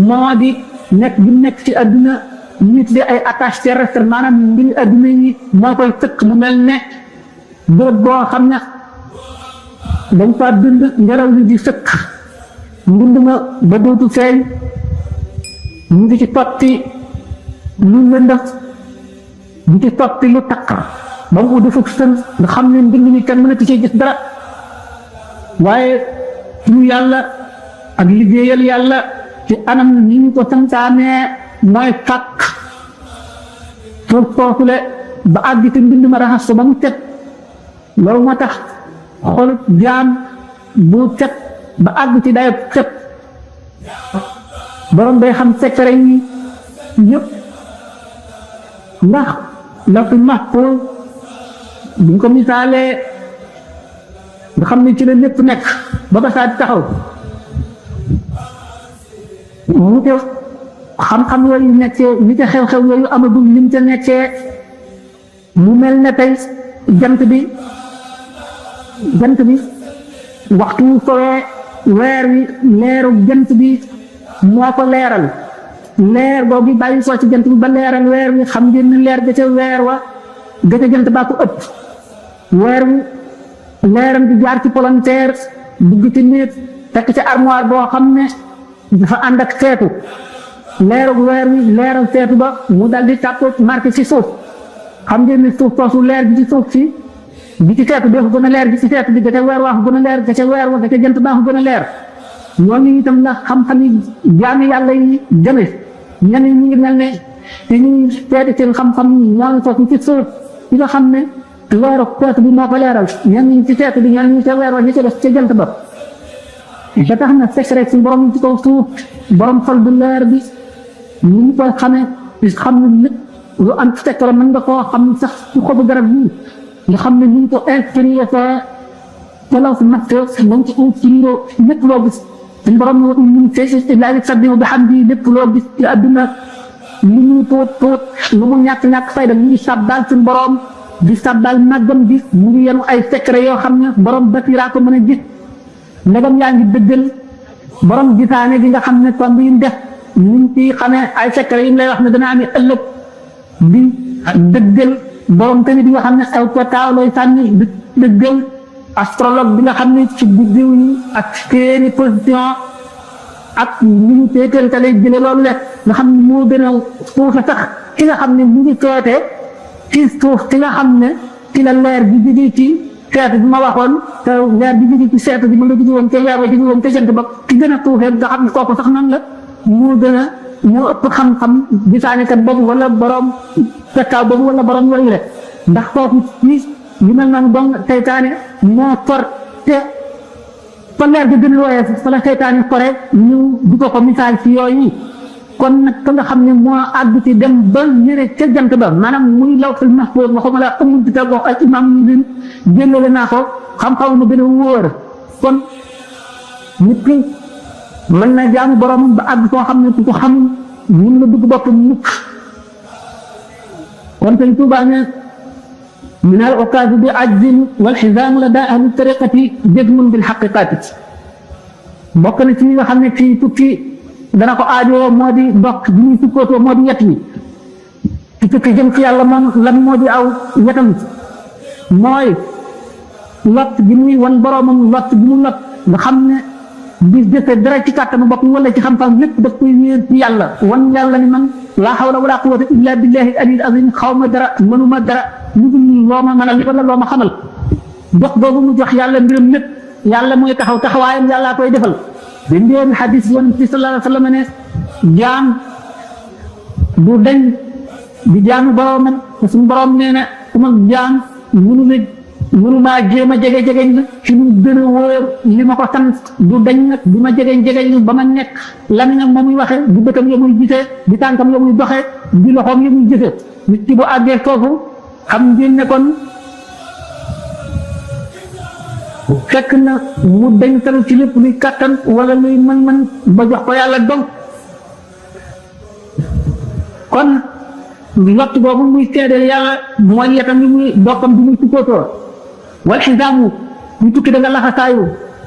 moo di nekk bi nekk ci àdduna ñu tuddee ay attache terrestre maanaam mbiri àdduna yi moo koy fekk mu mel ne bërëb boo xam ne dañ faa bind ngelaw li di fekk mbind ma ba dootu feeñ ñu ngi ci totti lu lëndëm di ci totti lu takk ba mu defu sën nga xam ne mbind mi kenn mënatu cee gis dara waaye ñu yàlla ak liggéeyal yàlla ci anam ni ñu ko santaanee mooy fàkk suuf soosule ba àgg ci mbind ma raxas ko ba mu set loolu moo tax xol jaam bu set ba àgg ci dayo set borom day xam secret yi yëpp ndax lawhul mahfuz buñ ko misaalee nga xam ne ci la lépp nekk ba ba saa di taxaw mu te xam-xam yooyu nekkee li ca xew-xew yooyu amagul lim ca nekkee mu mel ne tey jant bi waxtu sowee weer wi leeru jant bi moo ko leeral leer boobu bàyyi ko ci jant bi ba leeral weer wi xam ngeen ne leer ga ca weer wa ga ca jant baa ko ëpp weer wi leeram di jaar ci palanteer dugg ci néeg fekk ci armoire boo xam ne dafa ànd ak seetu leerug weer wi leeral seetu ba mu dal di tàpp marqué ci suuf xam ngeen ne suuf soosu leer bi ci suuf si bi ci seetu def gën a leer bi ci seetu bi ga ca weer waa ko gën a leer ga ca weer wa ga ca jant baa ko gën a leer ñooñu itam la xam-xam yi jaami yàlla yi jëme ñenn ñi ngi mel ne te ñuy seeti seen xam-xam ñoo ngi foofu ci suuf ci nga xam ne leeru seetu bi moo ko leeral ñenn ñi ci seetu bi ñenn ñi ca weer wa ñi ca def ca jant ba ba tax na secret si borom ci kaw suuf borom xol bu leer bi ñu ngi koy xamee xam ne lépp lu am secret mën nga koo xam sax ci xobu garab yi nga xam ne ñu ngi ko inspiré sa law si master nañ ci inspiré lépp loo gis suñu borom ñu laa yusabbihu bihamdihi lépp loo gis ci àdduna lu ñu tuut lu mu ñàkk fayda mu ngi sàbbaal suñu borom di sàbbaal màggam bi mu ngi yenu ay secret yoo xam ne borom basiraa ko mën a gis ndegam yaa ngi dëggal borom gisaane gi nga xam ne kon bi def ñu ngi ciy xamee ay secret yi lay wax ne dana amee ëllëg di dëggal borom tamit bi nga xam ne aw petaaw lay sànni di dëggal astrologue bi nga xam ne ci biddiw yi ak seeni position ak li ñu teetantale jële loolu le nga xam ne moo gën a suufe sax ki nga xam ne mu ngi seete ci suuf ki nga xam ne ci la leer bi jóge ci seetu bi ma waxoon te leer bi jóge ci seetu bi ma nga jóge woon ca weer wa jóge woon ca jant ba ki gën a suufee nga xam ne kooku sax noonu la moo gën a moo ëpp xam-xam gisaanekat boobu wala borom pekkaaw boobu wala borom yooyu le ndax kooku ci yu mel noonu bon seytaane moo for te fa leer bi gën a looyee fa la seytaane fore ñu di ko misaal ci yooyu kon nag ka nga xam ne moo àgg ci dem ba ñëre ca jant ba maanaam muy lawhul mahfuus waxuma la amul ci tag wax ak imam ñu bin génnale naa ko xam-xam mu gën a wóor kon nit ki mën na jaamu boromam ba àgg koo xam ne ku ko xamul mun la dugg bopp mukk kon Sëñ Tuubaa ne من العكاز بعجز والحزام لدى أهل الطريقة جزم بالحقيقات bokk na ci ñi nga xam ne fii tukki dana ko aajoo moo di ndokk bi ñuy sukkootoo moo di yet wi ci tukki jëm ci yàlla moom lan moo di aw yetam mooy lot bi muy wan boroomam lot bi mu lot nga xam ne di defe dara ci kàttanu bopp wala ci xam-xam lépp daf koy wéer ci yàlla wan yàlla ni man laa hawla wala quwwata illa billahi al-aliyyil azim xaw ma dara mënuma dara lu dul loo ma mënal wala loo ma xamal jox boobu mu jox yàlla mbiram lépp yàlla mooy taxaw taxawaayam yàllaa koy defal bi ndéem xadis yoon bi sallallahu alayhi wa sallam ne jaam du dañ di jaamu boroomam te suñu boroom nee na sama jaam mënu maa jéem a jege-jegeñ la ci lu gën a wóor li ma ko sant du dañ nag du ma jegeñ-jegeñ ba ma nekk lamiñam ma muy waxee di bëtam ya muy gisee di tànkam ya muy doxee di loxoom ya muy jëfee nit ki bu àggee foofu xam ngeen ne kon fekk na mu dañtal ci lépp luy kàttan wala luy mën-mën ba jox ko yàlla dong kon lott boobu muy seedeel yàlla mooy yetam bi muy dokkam bi muy sukkootoo wal xisaamu ñu tukki da nga laxasaayu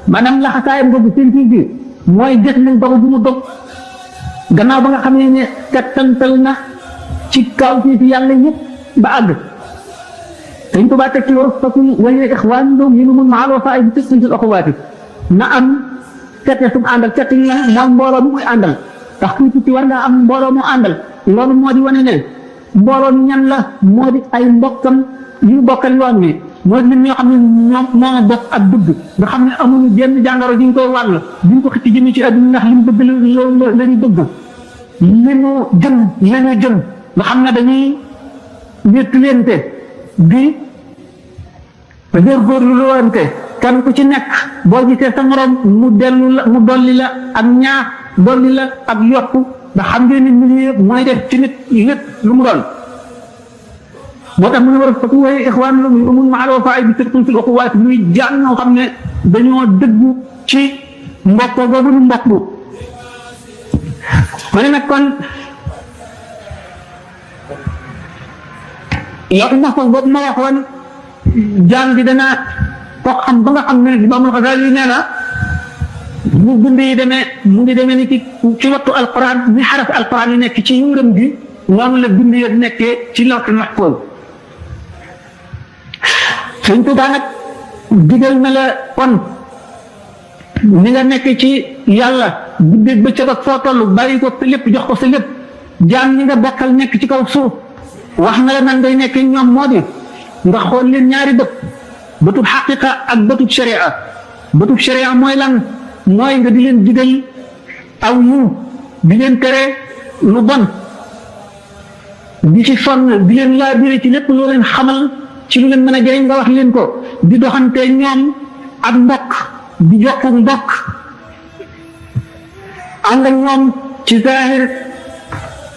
maanaam laxasaayam boobu seen bi mooy des nañ dogu bu mu dog gannaaw ba nga xam ne kattantal na ci kaw ci yàlla yëpp ba àgg Sëñ Tuubaa teg ci war fatu wala ixwaan doom yi nu mun maaloo fa ay bi tësntil axawaati na am sette sum àndal sette yi mooy mbooloo mu muy àndal ndax kuy tukki war nga am mbooloo mu àndal loolu moo di wane ne mbooloo ñan la moo di ay mbokkam yu ñu bokkal yoon wi mooy nit ñoo xam ne ñoom moo bokk ak dugg nga xam ne amuñu jenn jàngoro ji ñu koy wàll duñ ko xëcc jëmi ci àdduna ndax li mu bëgg la ñu bëgg li ñu jëm nga xam ne dañuy wéttalente di góorgóorlu lu wante kenn ku ci nekk boo gisee sa morom mu dolli la ak ñaax dolli la ak yokku nga xam ngeen ni nit mooy def ci nit lépp lu mu doon moo tax mu ne war a fatu waaye ixwaan la muy umul maaloo fa ay bi sirkum fil uxuwaat muy jàng ñoo xam ne dañoo dëggu ci mbokkoo boobu nu mbokk ma ne nag kon yow ndax ko boobu ma waxoon jàng bi dana ko xam ba nga xam ne Imaamul Xasaali nee na bu bind yi demee mu ngi demee ni ci wattu alquran ni xaraf alquran yi nekk ci yuuram gi noonu la bind ya nekkee ci lawhul mahfuz Sëñ Tuubaa nag digal na la kon ni nga nekk ci yàlla guddeeg bëccëg ak foo toll bàyyi ko sa lépp jox ko sa lépp jaam ñi nga bokkal nekk ci kaw suuf wax na la nan ngay nekk ñoom moo di nga xool leen ñaari bët bëtub xaqiqa ak bëtub sharia bëtub sharia mooy lan mooy nga di leen digal aw yiw di leen tere lu bon di ci sonn di leen laabire ci lépp loo leen xamal ci lu leen mën a jëriñ nga wax leen ko di doxante ñoom ak mbokk di jokk mbokk ànd ak ñoom ci zahir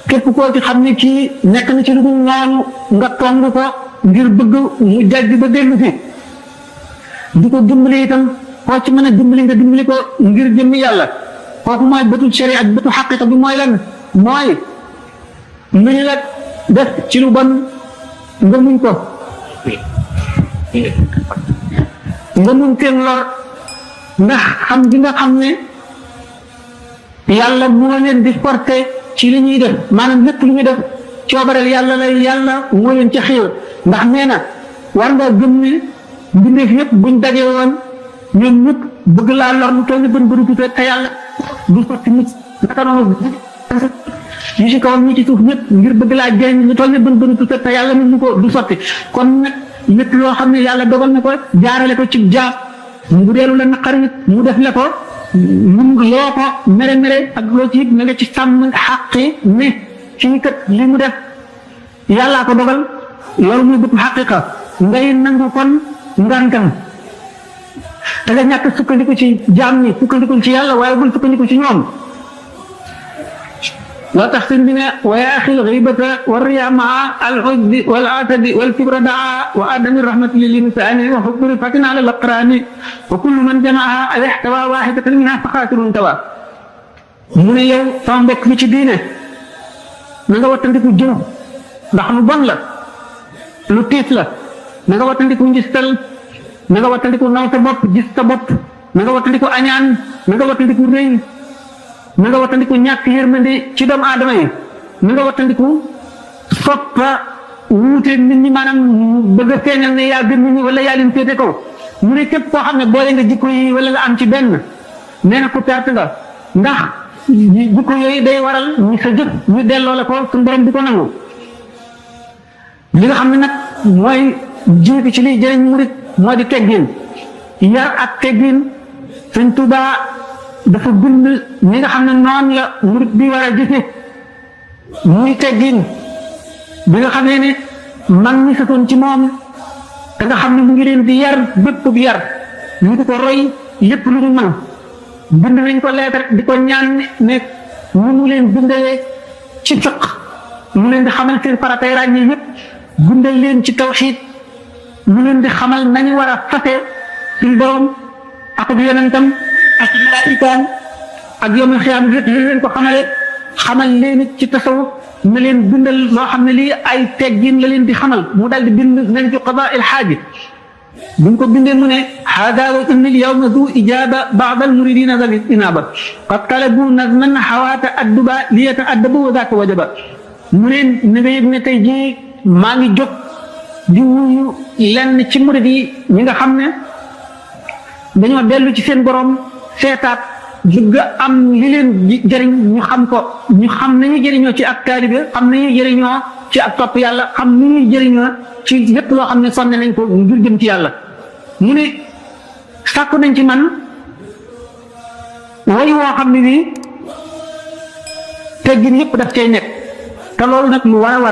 képp koo ci xam ne kii nekk na ci lu dul noonu nga tong ko ngir bëgg mu jàjj ba dellu si di ko dimbali itam koo ci mën a dimbali nga dimbali ko ngir jëmmi yàlla kooku mooy bëtu sharia ak bëtu xaqiqa bi mooy lan mooy lu ñu la def ci lu bon nga muñ ko nga muñ seen lor ndax xam gi nga xam ne yàlla moo leen di forcé ci li ñuy def maanaam lépp lu ñuy def coobareel yàlla la yàlla moo leen ca xéew ndax nee na war nga gëm ne mbindeef yëpp buñ dajee woon ñoom ñëpp bëgg laa lor lu toll ni bën bëri tuuti te yàlla du sotti nit naka noonu ñu ci kaw ñi ci suuf ñëpp ngir bëgg laa jëriñ lu toll ni bën bëri tuuti te yàlla mu ko du sotti kon nag lépp loo xam ne yàlla dogal na ko jaarale ko ci jaab mu deelu la naqari mu def la ko mun loo ko mere mere ak loo ci na nga ci sàmm xaqi ne ci kat li mu def yàllaa ko dogal loolu muy bëgg xaqiqa ngay nangu kon ngantam te nga ñàkk sukkandiku ci jaam ñi sukkandiku ci yàlla waaye bul sukkandiku ci ñoom loo tax sëñ bi ne wa yaaxil xibata wa riya maa al xujbi wal atadi wal kibra daa wa adami rahmati lil insani wa xubri fatin ala laqrani wa kullu man jamaa al ixtawa waxidatan minha fa xaatirun tawa mu ne yow sama mbokk mi ci diine na nga wattandiku jëw ndax lu bon la lu tiis la na nga wattandiku njistal na nga wattandiku naw sa bopp gis sa bopp na nga wattandiku añaan na nga wattandiku rëy na nga wattandiku ñàkk yërmande ci doomu aadama yi na nga wattandiku soppa wuuteeg nit ñi maanaam bëgg a feeñal ne yaa gën nit ñi wala yaa leen féete kaw mu ne képp koo xam ne boole nga jikko yi wala nga am ci benn nee na ko perte nga ndax jikko yooyu day waral ñu sa jëf ñu delloo la ko suñu borom di ko nangu li nga xam ne nag mooy jiitu ci liy jëriñ murit moo di teggin yar ak teggin Sëñ Tuubaa dafa bind ñi nga xam ne noonu la murit bi war a jëfe muy teggin bi nga xam ne mag ñi satoon ci moom te nga xam ne mu ngi leen di yar bépp bi yar ñu di ko roy lépp lu ñu mën bind nañ ko leetar di ko ñaan ne ñu mu leen bindalee ci fiq mu leen di xamal seen faratay ràññee yëpp bindal leen ci tawxiid mu leen di xamal nañu war a fase suñu borom ak yonentam ak malaayikaam ak yawmal xiyaam lépp ñu leen ko xamale xamal leen ci tasawuf na leen bindal loo xam ne lii ay teggin la leen di xamal mu daal di bind nañ ci qadaa il xaaji bu ñu ko bindee mu ne hada wa inna al yawma du ijaba ba'd al muridina zal inaba qad talabu nazman xawaata adduba liyata addabu wa daaka wajaba mu ne na nga yëg ne tey jii maa ngi jóg di wuyu lenn ci murid yi ñi nga xam ne dañoo dellu ci seen borom seetaat bëgg am li leen jëriñ ñu xam ko ñu xam nañu jëriñoo ci ak taalibe xam nañu jëriñoo ci ak topp yàlla xam nañu jëriñoo ci lépp loo xam ne sonne nañ ko ngir jëm ci yàlla mu ne sàkku nañ ci man way woo xam ne nii teggin yëpp daf cay nekk te loolu nag lu war a war